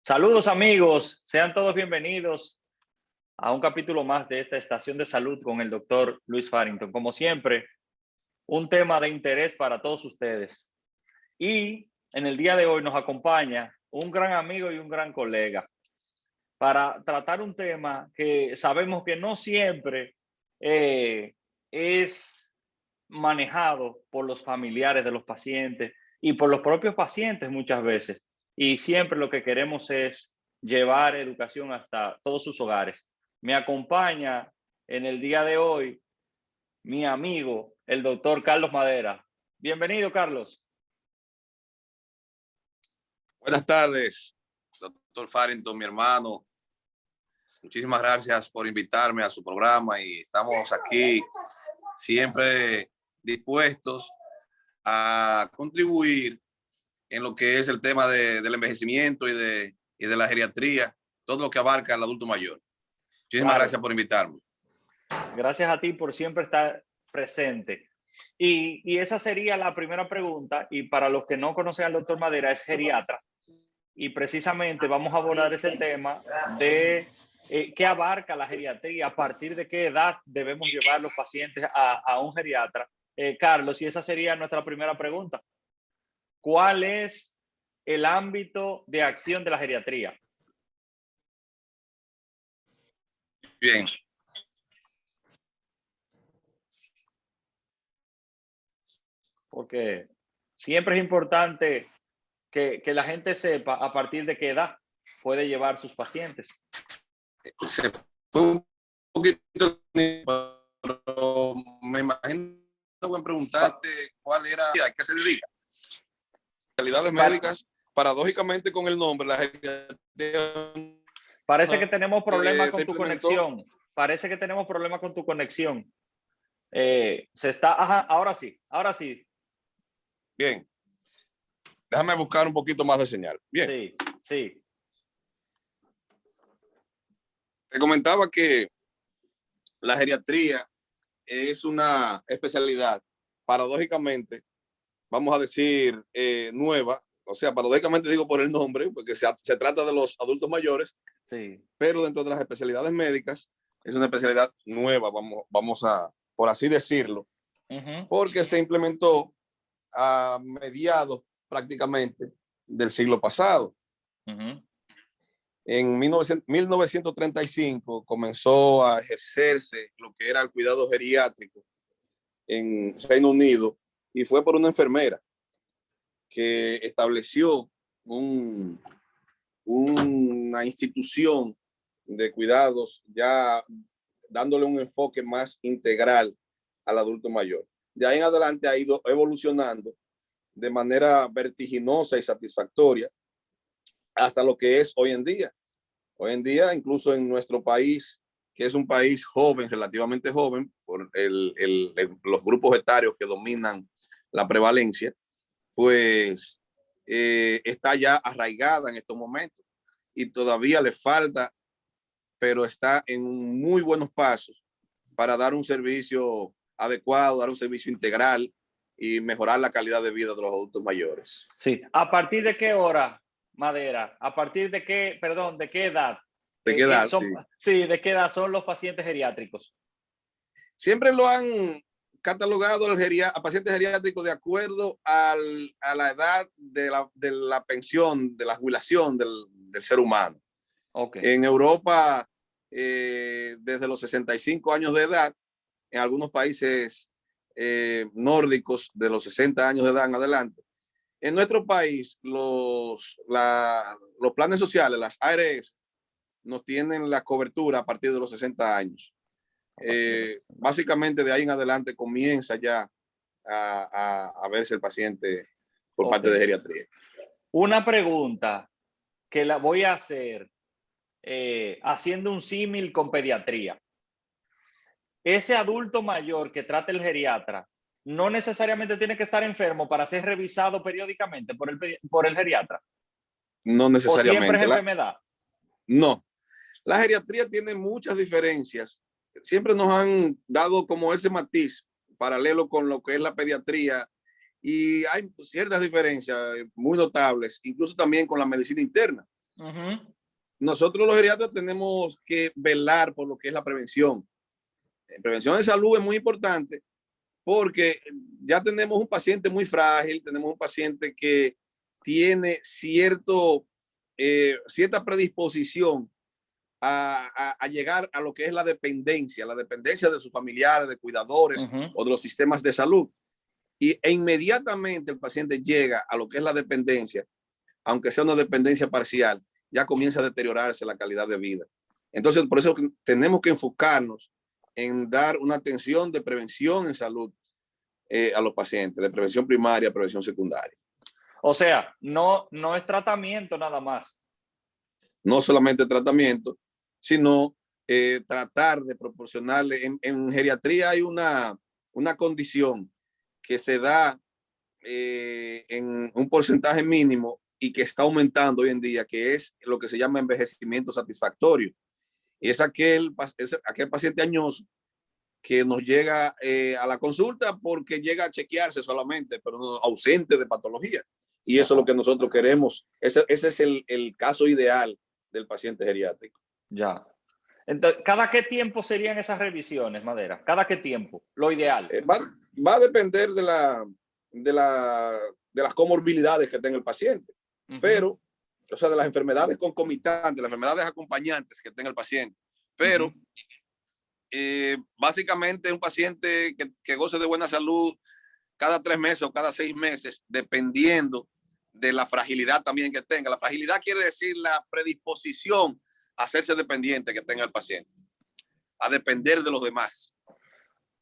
Saludos amigos, sean todos bienvenidos a un capítulo más de esta estación de salud con el doctor Luis Farrington. Como siempre, un tema de interés para todos ustedes. Y en el día de hoy nos acompaña un gran amigo y un gran colega para tratar un tema que sabemos que no siempre es manejado por los familiares de los pacientes y por los propios pacientes muchas veces. Y siempre lo que queremos es llevar educación hasta todos sus hogares. Me acompaña en el día de hoy mi amigo, el doctor Carlos Madera. Bienvenido, Carlos. Buenas tardes, doctor Farrington, mi hermano. Muchísimas gracias por invitarme a su programa y estamos aquí siempre dispuestos a contribuir en lo que es el tema del envejecimiento y de la geriatría, todo lo que abarca al adulto mayor. Muchísimas gracias por invitarme. Gracias a ti por siempre estar presente. Y esa sería la primera pregunta. Y para los que no conocen al doctor Madera, es geriatra. Y precisamente vamos a abordar ese tema de qué abarca la geriatría, a partir de qué edad debemos llevar los pacientes a un geriatra. Carlos, y esa sería nuestra primera pregunta. ¿Cuál es el ámbito de acción de la geriatría? Bien. Porque siempre es importante que la gente sepa a partir de qué edad puede llevar sus pacientes. Se fue un poquito, pero me imagino que preguntarte cuál era, a qué se dedica. Especialidades médicas, paradójicamente con el nombre, la geriatría. Parece que tenemos problemas con tu conexión. Parece que tenemos problemas con tu conexión. Ajá, ahora sí. Bien. Déjame buscar un poquito más de señal. Bien. Sí. Te comentaba que la geriatría es una especialidad, paradójicamente, vamos a decir, nueva. O sea, paradójicamente digo por el nombre, porque se trata de los adultos mayores, sí. Pero dentro de las especialidades médicas es una especialidad nueva, vamos a, por así decirlo, porque se implementó a mediados prácticamente del siglo pasado. En 1935 comenzó a ejercerse lo que era el cuidado geriátrico en Reino Unido y fue por una enfermera que estableció una institución de cuidados ya dándole un enfoque más integral al adulto mayor. De ahí en adelante ha ido evolucionando de manera vertiginosa y satisfactoria hasta lo que es hoy en día. Hoy en día, incluso en nuestro país, que es un país joven, relativamente joven, por los grupos etarios que dominan la prevalencia, pues está ya arraigada en estos momentos y todavía le falta, pero está en muy buenos pasos para dar un servicio adecuado, dar un servicio integral y mejorar la calidad de vida de los adultos mayores. Sí. ¿A partir de qué hora, Madera? ¿A partir de qué, perdón, de qué edad? ¿De qué edad? Sí, ¿de qué edad son los pacientes geriátricos? Siempre lo han catalogado a pacientes geriátricos de acuerdo a la edad de la pensión, de la jubilación del ser humano. Okay. En Europa, desde los 65 años de edad, en algunos países nórdicos de los 60 años de edad en adelante. En nuestro país, los planes sociales, las ARS, nos tienen la cobertura a partir de los 60 años. Básicamente de ahí en adelante comienza ya a verse el paciente por parte de geriatría. Una pregunta que la voy a hacer haciendo un símil con pediatría. Ese adulto mayor que trata el geriatra no necesariamente tiene que estar enfermo para ser revisado periódicamente por el geriatra. No necesariamente. ¿O siempre es enfermedad? No. La geriatría tiene muchas diferencias. Siempre nos han dado como ese matiz paralelo con lo que es la pediatría y hay ciertas diferencias muy notables, incluso también con la medicina interna. Ujú. Nosotros los geriatras tenemos que velar por lo que es la prevención. Prevención de salud es muy importante porque ya tenemos un paciente muy frágil, tenemos un paciente que tiene cierta predisposición a llegar a lo que es la dependencia de sus familiares, de cuidadores Ujú. o de los sistemas de salud. E inmediatamente el paciente llega a lo que es la dependencia, aunque sea una dependencia parcial, ya comienza a deteriorarse la calidad de vida. Entonces, por eso tenemos que enfocarnos en dar una atención de prevención en salud a los pacientes, de prevención primaria, prevención secundaria. O sea, no es tratamiento nada más. No solamente tratamiento, sino tratar de proporcionarle. En geriatría hay una condición que se da en un porcentaje mínimo y que está aumentando hoy en día, que es lo que se llama envejecimiento satisfactorio. Y es aquel paciente añoso que nos llega a la consulta porque llega a chequearse solamente, pero no, ausente de patología. Y eso es lo que nosotros queremos. Ese es el caso ideal del paciente geriátrico. Ya. Entonces, ¿cada qué tiempo serían esas revisiones, Madera? ¿Cada qué tiempo? Lo ideal. Va a depender de, la, de las comorbilidades que tenga el paciente, pero, o sea, de las enfermedades concomitantes, las enfermedades acompañantes que tenga el paciente. Pero básicamente un paciente que goce de buena salud cada 3 meses o cada 6 meses, dependiendo de la fragilidad también que tenga. La fragilidad quiere decir la predisposición a hacerse dependiente que tenga el paciente, a depender de los demás.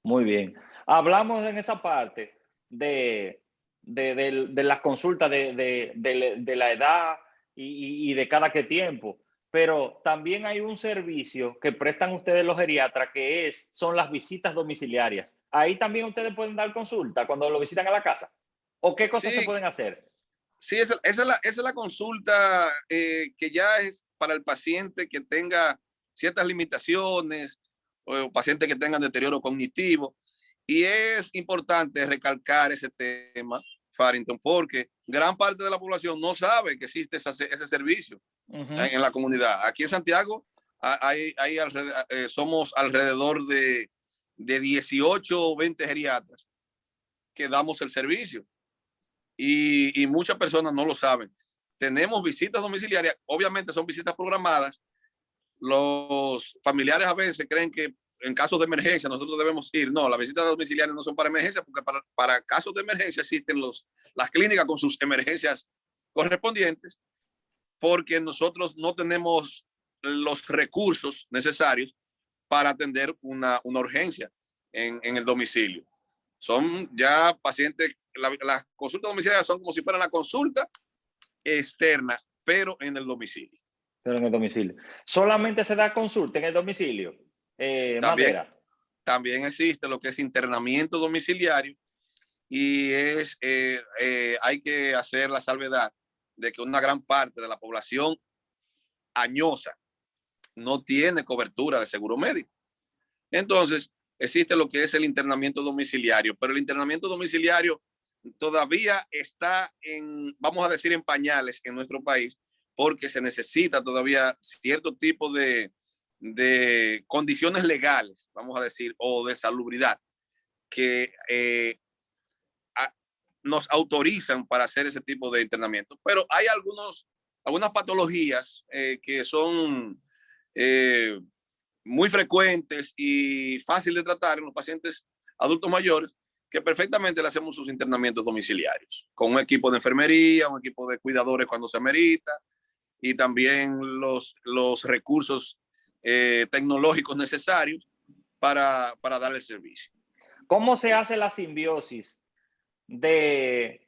Muy bien. Hablamos en esa parte de las consultas, de la edad y de cada qué tiempo, pero también hay un servicio que prestan ustedes los geriatras que son las visitas domiciliarias. Ahí también ustedes pueden dar consulta cuando lo visitan a la casa. ¿O qué cosas se Sí, pueden hacer? sí, esa es la consulta que ya es para el paciente que tenga ciertas limitaciones o paciente que tengan deterioro cognitivo. Y es importante recalcar ese tema, Farrington, porque gran parte de la población no sabe que existe ese servicio en la comunidad. Aquí en Santiago somos alrededor de 18 o 20 geriatras que damos el servicio y muchas personas no lo saben. Tenemos visitas domiciliarias, obviamente son visitas programadas. Los familiares a veces creen que en casos de emergencia nosotros debemos ir. No, las visitas domiciliarias no son para emergencia, porque para casos de emergencia existen las clínicas con sus emergencias correspondientes, porque nosotros no tenemos los recursos necesarios para atender una urgencia en el domicilio. Son ya pacientes, las consultas domiciliarias son como si fueran la consulta externa, pero en el domicilio. Pero en el domicilio. ¿Solamente se da consulta en el domicilio, También, Madera? también existe lo que es internamiento domiciliario y hay que hacer la salvedad de que una gran parte de la población añosa no tiene cobertura de seguro médico. Entonces, existe lo que es el internamiento domiciliario, pero el internamiento domiciliario todavía está vamos a decir, en pañales en nuestro país, porque se necesita todavía cierto tipo de condiciones legales, vamos a decir, o de salubridad, que nos autorizan para hacer ese tipo de internamiento. Pero hay algunas patologías que son muy frecuentes y fáciles de tratar en los pacientes adultos mayores, que perfectamente le hacemos sus internamientos domiciliarios, con un equipo de enfermería, un equipo de cuidadores cuando se amerita, y también los recursos tecnológicos necesarios para dar el servicio. ¿Cómo se hace la simbiosis de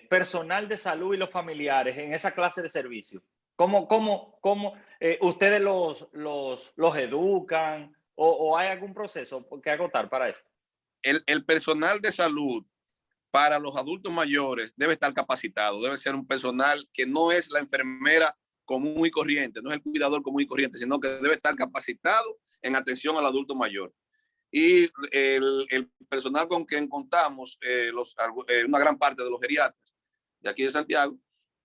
personal de salud y los familiares en esa clase de servicio? ¿Cómo ustedes los educan o hay algún proceso que agotar para esto? El personal de salud para los adultos mayores debe estar capacitado, debe ser un personal que no es la enfermera común y corriente, no es el cuidador común y corriente, sino que debe estar capacitado en atención al adulto mayor. Y el personal con quien contamos, una gran parte de los geriatras de aquí de Santiago,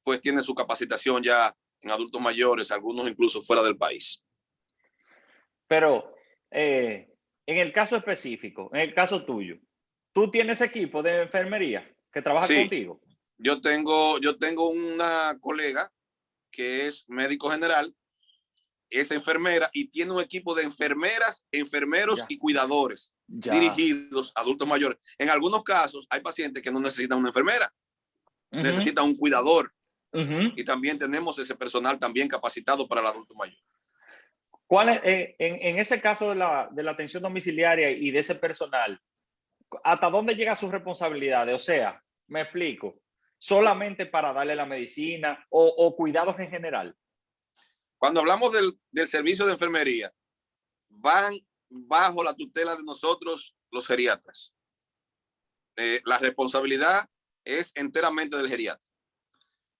pues tienen su capacitación ya en adultos mayores, algunos incluso fuera del país. Pero en el caso específico, en el caso tuyo, ¿tú tienes equipo de enfermería que trabaja Sí, contigo? yo tengo una colega que es médico general, es enfermera y tiene un equipo de enfermeras, enfermeros Ya, y cuidadores ya. dirigidos a adultos mayores. En algunos casos hay pacientes que no necesitan una enfermera, Ujú, necesitan un cuidador, ujú. y también tenemos ese personal también capacitado para el adulto mayor. ¿Cuál es, en ese caso de la atención domiciliaria y de ese personal, hasta dónde llega sus responsabilidades? O sea, me explico, solamente para darle la medicina o cuidados en general. Cuando hablamos del servicio de enfermería, van bajo la tutela de nosotros los geriatras. La responsabilidad es enteramente del geriatra.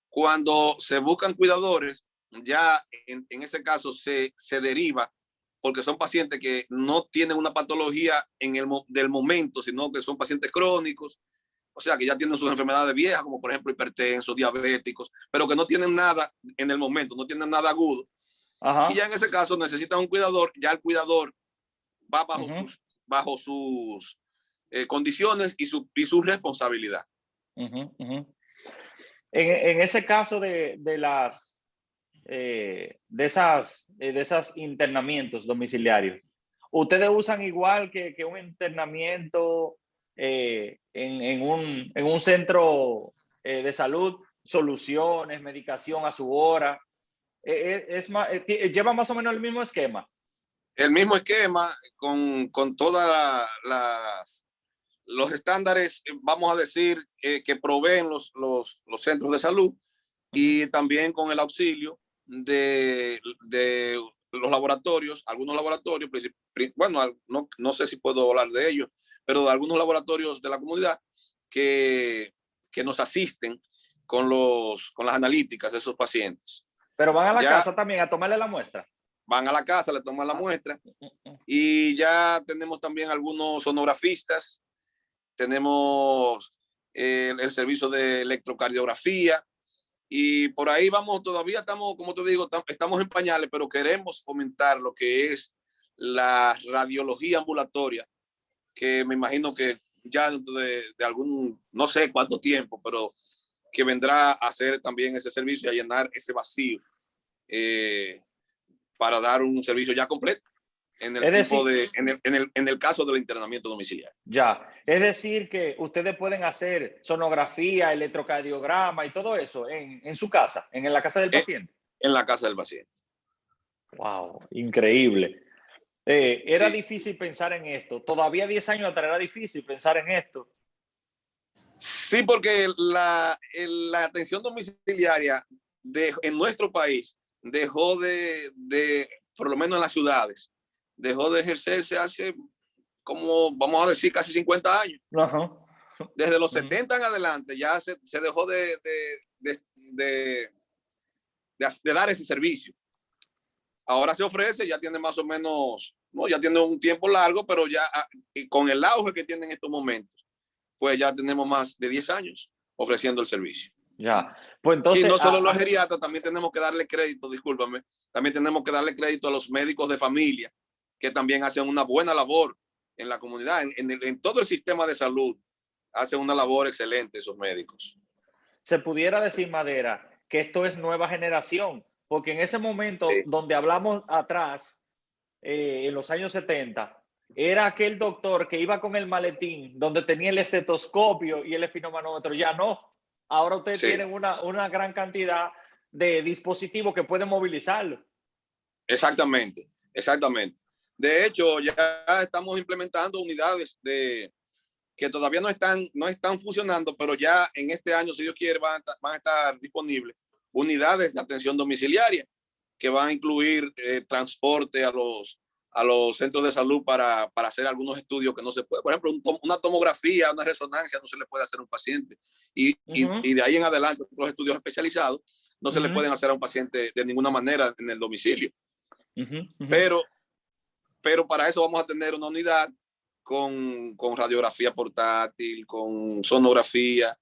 Cuando se buscan cuidadores, ya en ese caso se deriva, porque son pacientes que no tienen una patología del momento, sino que son pacientes crónicos, o sea, que ya tienen sus enfermedades viejas, como por ejemplo hipertensos, diabéticos, pero que no tienen nada en el momento, no tienen nada agudo. Y ya Ajá. en ese caso necesitan un cuidador, ya el cuidador va Ujú, bajo sus condiciones y su responsabilidad. ujú, ujú. En ese caso de las de esas internamientos domiciliarios, ¿ustedes usan igual que un internamiento en un centro de salud, soluciones, medicación a su hora? ¿Lleva más o menos el mismo esquema? El mismo esquema con todas los estándares, vamos a decir, que proveen los centros de salud, Ujú. y también con el auxilio de los laboratorios, algunos laboratorios, bueno, no sé si puedo hablar de ellos, pero de algunos laboratorios de la comunidad que nos asisten con las analíticas de esos pacientes. Pero van a la Ya casa también a tomarle la muestra. van a la casa, le toman la Ah, muestra, mm, mm. y ya tenemos también algunos sonografistas, tenemos el servicio de electrocardiografía, y por ahí vamos, todavía estamos, como te digo, estamos en pañales, pero queremos fomentar lo que es la radiología ambulatoria, que me imagino que ya de algún, no sé cuánto tiempo, pero que vendrá a hacer también ese servicio y a llenar ese vacío, eh, para dar un servicio ya completo en el Es tipo decir, de, en el caso del internamiento domiciliario. ya, es decir que ustedes pueden hacer sonografía, electrocardiograma y todo eso en su casa, en la casa del En, paciente. en la casa del paciente. Wow, increíble. Era Sí. difícil pensar en esto. Todavía 10 años atrás era difícil pensar en esto. Sí, porque la atención domiciliaria en nuestro país dejó por lo menos en las ciudades, dejó de ejercerse hace como, vamos a decir, casi 50 años. Ajá. Desde los Ujú. 70 en adelante ya se dejó de, de dar ese servicio. Ahora se ofrece, ya tiene más o menos, no, ya tiene un tiempo largo, pero ya y con el auge que tiene en estos momentos, pues ya tenemos más de 10 años ofreciendo el servicio. Ya. Pues Y entonces, no solo los geriatras, también tenemos que darle crédito, discúlpame, también tenemos que darle crédito a los médicos de familia, que también hacen una buena labor en la comunidad, en todo el sistema de salud, hacen una labor excelente esos médicos. se pudiera decir, Madera, que esto es nueva generación, porque en ese momento Sí, donde hablamos atrás, en los años 70, era aquel doctor que iba con el maletín donde tenía el estetoscopio y el esfinomanómetro. Ya no. Ahora ustedes sí, tienen una gran cantidad de dispositivos que pueden movilizarlo. exactamente, exactamente. De hecho, ya estamos implementando unidades que todavía no están funcionando, pero ya en este año, si Dios quiere, van a estar disponibles unidades de atención domiciliaria que van a incluir transporte a los centros de salud para hacer algunos estudios que no se puede. Por ejemplo, una tomografía, una resonancia no se le puede hacer a un paciente. Uh -huh, Y de ahí en adelante, los estudios especializados no uh se le -huh, pueden hacer a un paciente de ninguna manera en el domicilio. uh -huh, uh -huh. Pero, pero para eso vamos a tener una unidad con radiografía portátil, con sonografía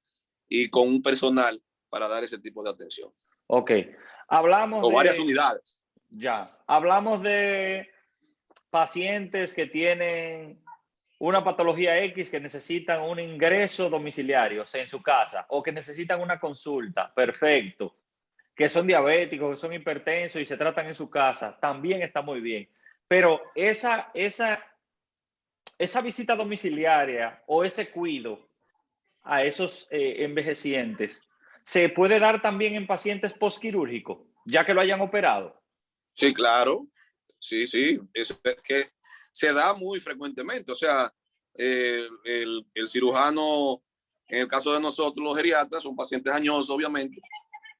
y con un personal para dar ese tipo de atención. Ok. Hablamos O de varias unidades. Ya. Hablamos de pacientes que tienen una patología X que necesitan un ingreso domiciliario, o sea, en su casa, o que necesitan una consulta. Perfecto. Que son diabéticos, que son hipertensos y se tratan en su casa. También está muy bien. Pero esa visita domiciliaria o ese cuido a esos envejecientes se puede dar también en pacientes postquirúrgicos, ya que lo hayan operado. Sí, claro. Sí, sí. Es que se da muy frecuentemente. O sea, el cirujano, en el caso de nosotros, los geriatras, son pacientes añosos, obviamente,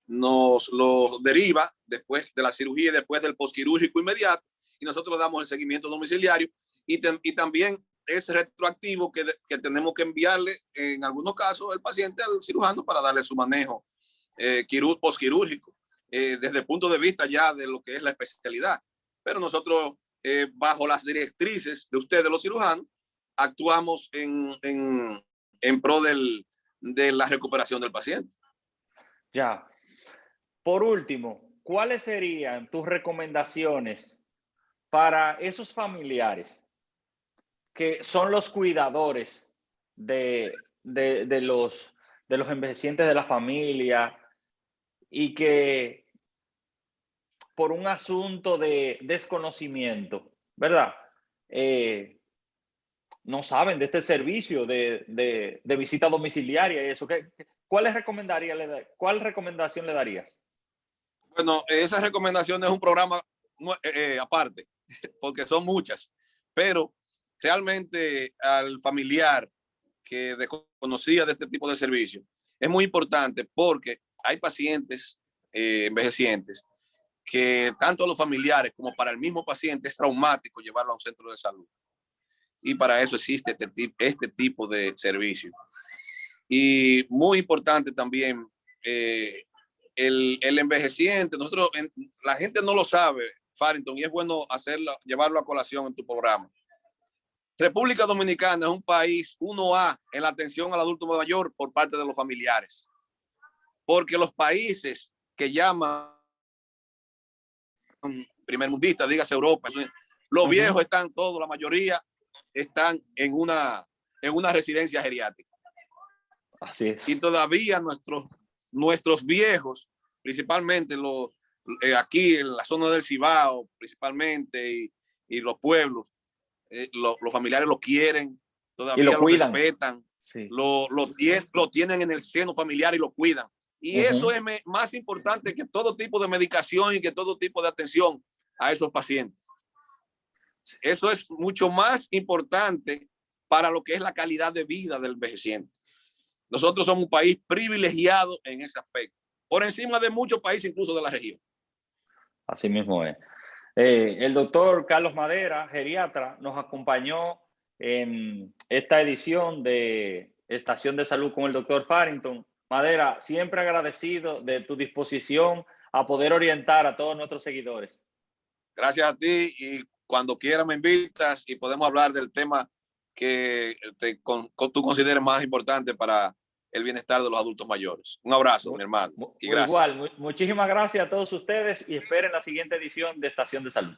nos los deriva después de la cirugía y después del postquirúrgico inmediato, y nosotros le damos el seguimiento domiciliario, y también es retroactivo que tenemos que enviarle, en algunos casos, el paciente al cirujano para darle su manejo postquirúrgico, desde el punto de vista ya de lo que es la especialidad. Pero nosotros, bajo las directrices de ustedes, los cirujanos, actuamos en pro de la recuperación del paciente. Ya. Por último, ¿cuáles serían tus recomendaciones para esos familiares que son los cuidadores de los envejecientes de la familia y que por un asunto de desconocimiento, ¿verdad? No saben de este servicio de visita domiciliaria y eso. ¿Cuál recomendación le darías? Bueno, esa recomendación es un programa aparte, porque son muchas, pero realmente al familiar que desconocía de este tipo de servicio es muy importante, porque hay pacientes envejecientes que tanto a los familiares como para el mismo paciente es traumático llevarlo a un centro de salud. Y para eso existe este tipo de servicio. Y muy importante también, el envejeciente. La gente no lo sabe, Farrington, y es bueno llevarlo a colación en tu programa. República Dominicana es un país 1A en la atención al adulto mayor por parte de los familiares, porque los países que llaman primermundistas, dígase Europa, los viejos están todos, la mayoría están en una residencia geriátrica. Así es. Y todavía nuestros viejos, principalmente aquí en la zona del Cibao, principalmente, y los pueblos, los familiares lo quieren, todavía lo respetan, sí. lo tienen en el seno familiar y lo cuidan. Y eso es más importante que todo tipo de medicación y que todo tipo de atención a esos pacientes. Eso es mucho más importante para lo que es la calidad de vida del envejeciente. Nosotros somos un país privilegiado en ese aspecto, por encima de muchos países, incluso de la región. Así mismo es. El doctor Carlos Madera, geriatra, nos acompañó en esta edición de Estación de Salud con el doctor Farrington. Madera, siempre agradecido de tu disposición a poder orientar a todos nuestros seguidores. Gracias a ti, y cuando quieras me invitas y podemos hablar del tema que tú consideres más importante para el bienestar de los adultos mayores. Un abrazo, mi hermano. Y gracias. Igual, muchísimas gracias a todos ustedes y esperen la siguiente edición de Estación de Salud.